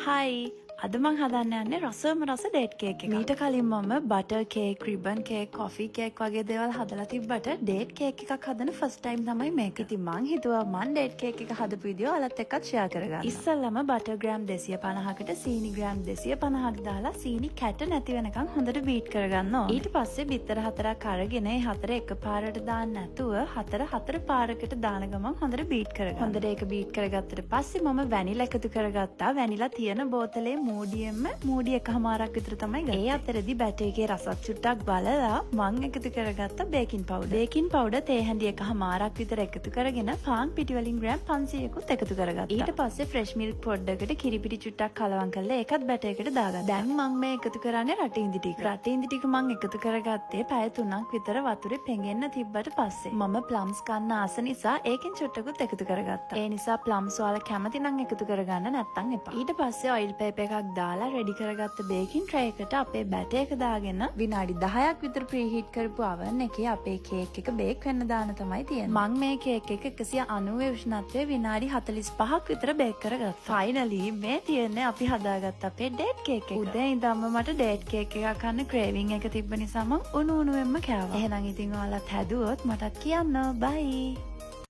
Hi, අද මං හදන්න යන්නේ රසම රස ඩේට් කේක් එකක්. මීට කලින් මම butter cake, ribbon cake, coffee cake වගේ දේවල් හදලා තිබ්බට ඩේට් කේක් එකක් හදන ෆස්ට් ටයිම් තමයි මේක. ඉතින් මං හිතුවා මං ඩේට් කේක් එක හදපු වීඩියෝ ඔයාලත් එක්කත් ෂෙයා කරගන්න. ඉස්සෙල්ලාම බටර් ග්‍රෑම් 250කට සීනි ග්‍රෑම් 250ක් දාලා සීනි කැට නැති වෙනකන් හොඳට බීට් කරගන්න ඕන. ඊට පස්සේ බිත්තර 4ක් අරගෙන ඒ 4 එකපාරට දාන්න නැතුව 4 පාරකට දාන ගමන් හොඳට බීට් කරගන්න. හොඳට ඒක බීට් කරගත්තට පස්සේ මම වැනිලා එකතු කරගත්තා. වැනිලා තියෙන බෝතලේ මූඩි එකමාරක් විතර තමයි ගත්තේ. ඒ අතරදී බැටර් එකේ රසත් චුට්ටක් බලලා මං එකතු කරගත්ත බේකින් පවුඩර්. බේකින් පවුඩර් තේ හැඳි එකමාරක් විතර එකතු කරගෙන පාන් පිටි වලින් ග්‍රෑම් 500කුත් එකතු කරගත්තා. ඊට පස්සේ ෆ්‍රෙෂ් මිල්ක් පොඩ්ඩකට කිරි පිටි චුට්ටක් කලවම් කරලා ඒකත් බැටර් එකට දාගත්තා. දැන් මං මේ එකතු කරන්නේ රටින්දි ටික. රටින්දි ටික මං එකතු කරගත්තේ පැය 3ක් විතර වතුරේ පෙඟෙන්න තිබ්බට පස්සේ. මම ප්ලම්ස් කන්න ආස නිසා ඒකෙන් චුට්ටකුත් එකතු කරගත්තා. ඒ නිසා ප්ලම්ස් ඔයාලා කැමති නම් එකතු කරගන්න නැත්නම් එපා. ඊට පස්සේ ඔයිල් පේපර් එකක් දාලා රෙඩි කරගත්ත බේකින් ට්‍රේ එකට අපේ බැටර් එක දාගෙන විනාඩි 10ක් විතර ප්‍රීහීට් කරපු oven එකේ අපේ කේක් එක බේක් වෙන්න දාන තමයි තියෙන්නේ. මං මේ කේක් එක 190 උෂ්ණත්වයේ විනාඩි 45ක් විතර බේක් කරගත්තා. ෆයිනලි මේ තියෙන්නේ අපි හදාගත්ත අපේ ඩේට් කේක් එක. උදේ ඉඳන්ම මට ඩේට් කේක් එකක් කන්න ක්‍රේවිං එක තිබ්බ නිසා මං උණු උණුවෙන්ම කෑවා. එහෙනම් ඉතින් ඔයාලත් හැදුවොත් මටත් කියන්න. බයි.